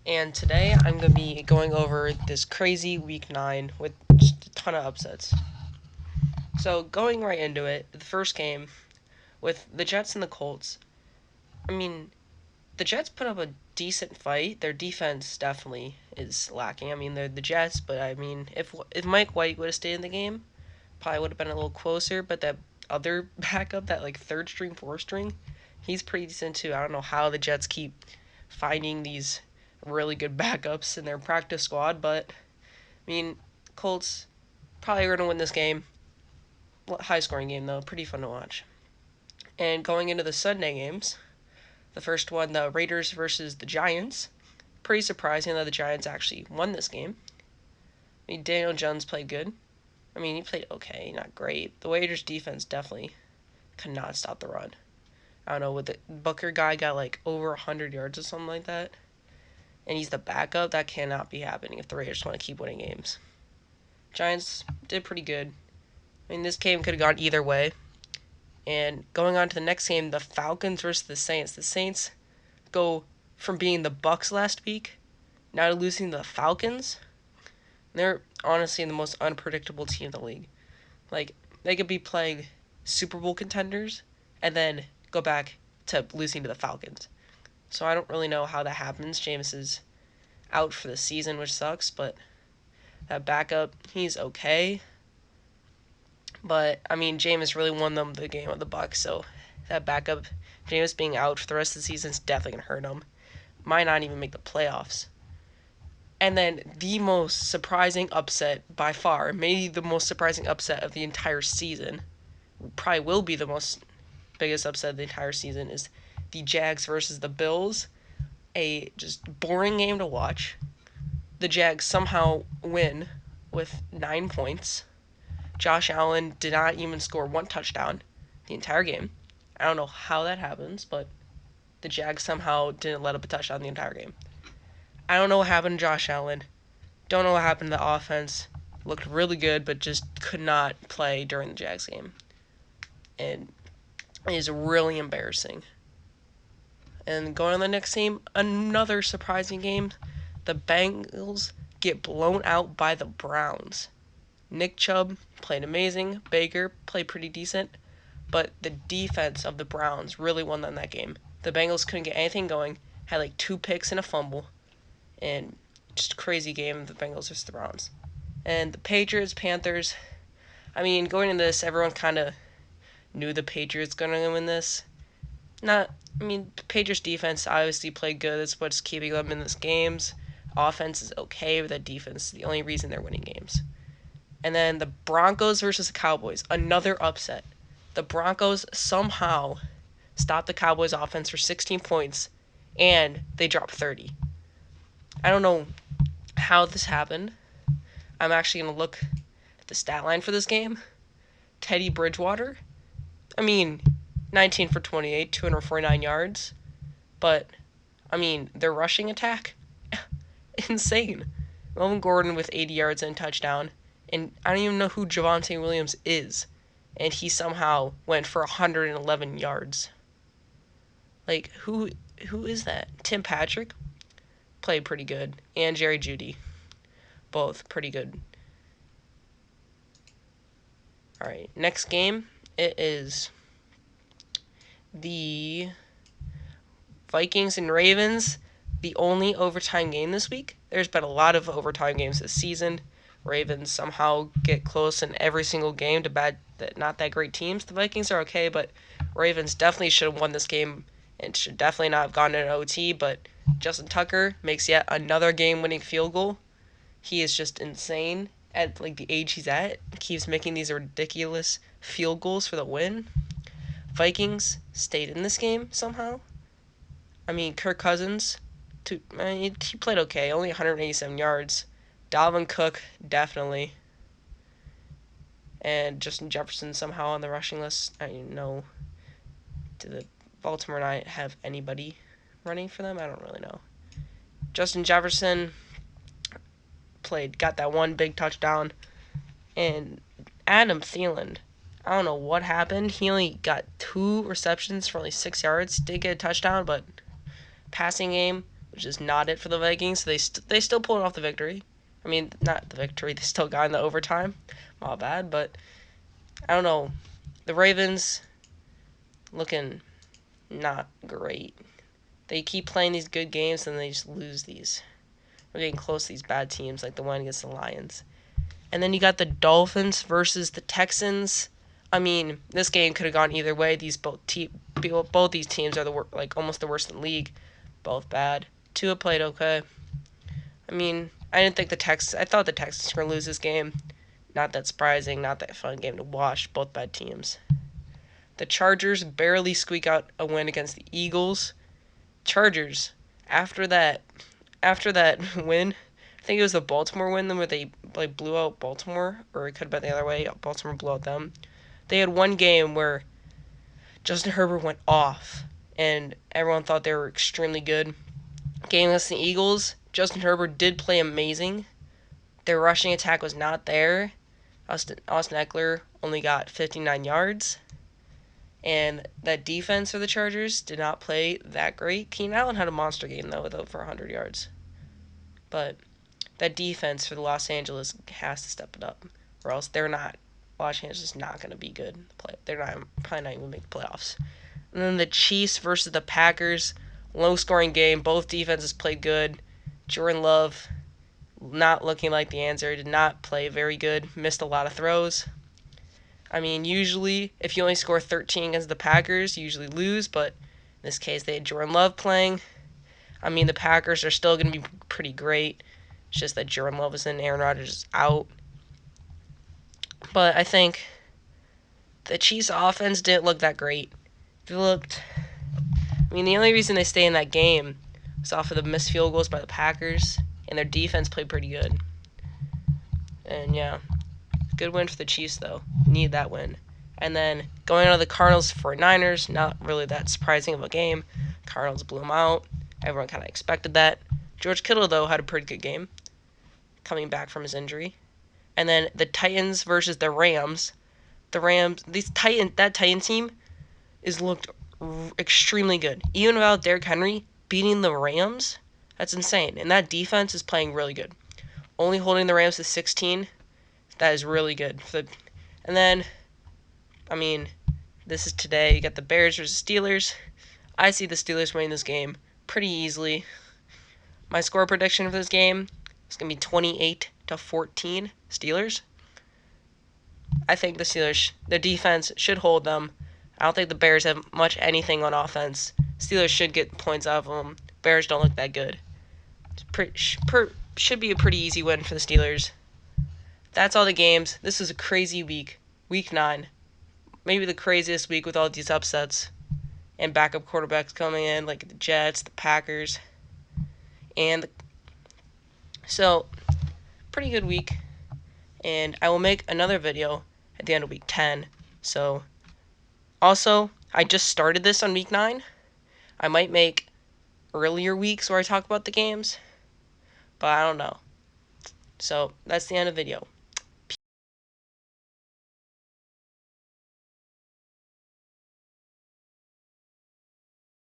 and today I'm going to be going over this crazy week 9 with just a ton of upsets. So, going right into it, the first game with the Jets and the Colts. I mean, the Jets put up a decent fight. Their defense definitely is lacking. I mean, they're the Jets, but I mean, if Mike White would have stayed in the game, probably would have been a little closer, but that other backup, that like third string, fourth string, he's pretty decent too. I don't know how the Jets keep finding these really good backups in their practice squad, but I mean, Colts probably are going to win this game. High scoring game though, pretty fun to watch. And going into the Sunday games, the first one, the Raiders versus the Giants. Pretty surprising that the Giants actually won this game. I mean, Daniel Jones played good. I mean, he played okay, not great. The Raiders defense definitely could not stop the run. I don't know, with the Booker guy got like over 100 yards or something like that, and he's the backup. That cannot be happening if the Raiders want to keep winning games. Giants did pretty good. I mean, this game could have gone either way. And going on to the next game, the Falcons versus the Saints. The Saints go from being the Bucks last week now to losing to the Falcons. They're honestly the most unpredictable team in the league. Like, they could be playing Super Bowl contenders and then go back to losing to the Falcons. So I don't really know how that happens. Jameis is out for the season, which sucks, but that backup, he's okay. But I mean, Jameis really won them the game of the Bucks, so that backup, Jameis being out for the rest of the season is definitely gonna hurt him. Might not even make the playoffs. And then the most surprising upset by far, maybe the most surprising upset of the entire season, probably will be the most biggest upset of the entire season, is the Jags versus the Bills. A just boring game to watch. The Jags somehow win with 9 points. Josh Allen did not even score one touchdown the entire game. I don't know how that happens, but the Jags somehow didn't let up a touchdown the entire game. I don't know what happened to Josh Allen. Don't know what happened to the offense. Looked really good, but just could not play during the Jags game. And it is really embarrassing. And going on the next game, another surprising game. The Bengals get blown out by the Browns. Nick Chubb played amazing. Baker played pretty decent. But the defense of the Browns really won them that game. The Bengals couldn't get anything going. Had like 2 picks and a fumble. And just a crazy game of the Bengals versus the Browns. And the Patriots, Panthers. I mean, going into this, everyone kind of knew the Patriots going to win this. The Patriots defense obviously played good. That's what's keeping them in this games. Offense is okay, but that defense is the only reason they're winning games. And then the Broncos versus the Cowboys. Another upset. The Broncos somehow stopped the Cowboys offense for 16 points, and they dropped 30. I don't know how this happened. I'm actually going to look at the stat line for this game. Teddy Bridgewater. 19 for 28, 249 yards. But, their rushing attack, insane. Melvin Gordon with 80 yards and a touchdown. And I don't even know who Javonte Williams is. And he somehow went for 111 yards. Like, who is that? Tim Patrick played pretty good. And Jerry Jeudy. Both pretty good. Alright, next game. It is the Vikings and Ravens. The only overtime game this week. There's been a lot of overtime games this season. Ravens somehow get close in every single game to not that great teams. The Vikings are okay, but Ravens definitely should have won this game and should definitely not have gone to an OT, but Justin Tucker makes yet another game-winning field goal. He is just insane at like the age he's at. He keeps making these ridiculous field goals for the win. Vikings stayed in this game somehow. Kirk Cousins, he played okay, only 187 yards. Dalvin Cook, definitely. And Justin Jefferson somehow on the rushing list. I don't know. Did the Baltimore not have anybody running for them? I don't really know. Justin Jefferson got that one big touchdown. And Adam Thielen, I don't know what happened. He only got 2 receptions for only 6 yards. Did get a touchdown, but passing game which is not it for the Vikings. So they still pulled off the victory. I mean, not the victory. They still got in the overtime. My bad, but I don't know. The Ravens looking not great. They keep playing these good games and they just lose these. We're getting close to these bad teams like the one against the Lions. And then you got the Dolphins versus the Texans. I mean, this game could have gone either way. Both these teams are almost the worst in the league. Both bad. Tua played okay. I mean, I thought the Texans were going to lose this game. Not that surprising, not that fun game to watch. Both bad teams. The Chargers barely squeak out a win against the Eagles. Chargers, after that win, I think it was the Baltimore win where they blew out Baltimore, or it could have been the other way. Baltimore blew out them. They had one game where Justin Herbert went off, and everyone thought they were extremely good. Game against the Eagles, Justin Herbert did play amazing. Their rushing attack was not there. Austin Eckler only got 59 yards. And that defense for the Chargers did not play that great. Keenan Allen had a monster game, though, with over 100 yards. But that defense for the Los Angeles has to step it up, or else Los Angeles is not going to be good. They're probably not even going to make the playoffs. And then the Chiefs versus the Packers, low-scoring game. Both defenses played good. Jordan Love not looking like the answer. Did not play very good. Missed a lot of throws. I mean, usually, if you only score 13 against the Packers, you usually lose, but in this case, they had Jordan Love playing. I mean, the Packers are still going to be pretty great. It's just that Jordan Love is in, Aaron Rodgers is out. But I think the Chiefs' offense didn't look that great. The only reason they stay in that game was off of the missed field goals by the Packers, and their defense played pretty good. And yeah. Good win for the Chiefs, though. Need that win. And then going on to the Cardinals for Niners, not really that surprising of a game. Cardinals blew them out. Everyone kind of expected that. George Kittle, though, had a pretty good game, coming back from his injury. And then the Titans versus the Rams. That Titan team is looked extremely good. Even without Derrick Henry beating the Rams, that's insane. And that defense is playing really good. Only holding the Rams to 16. That is really good. And then, this is today. You got the Bears versus Steelers. I see the Steelers winning this game pretty easily. My score prediction for this game is going to be 28-14 Steelers. I think the Steelers, their defense should hold them. I don't think the Bears have anything on offense. Steelers should get points out of them. Bears don't look that good. Should be a pretty easy win for the Steelers. That's all the games. This is a crazy week. Week 9. Maybe the craziest week with all these upsets. And backup quarterbacks coming in, like the Jets, the Packers. So, pretty good week. And I will make another video at the end of week 10. So, also, I just started this on week 9. I might make earlier weeks where I talk about the games. But I don't know. So, that's the end of the video.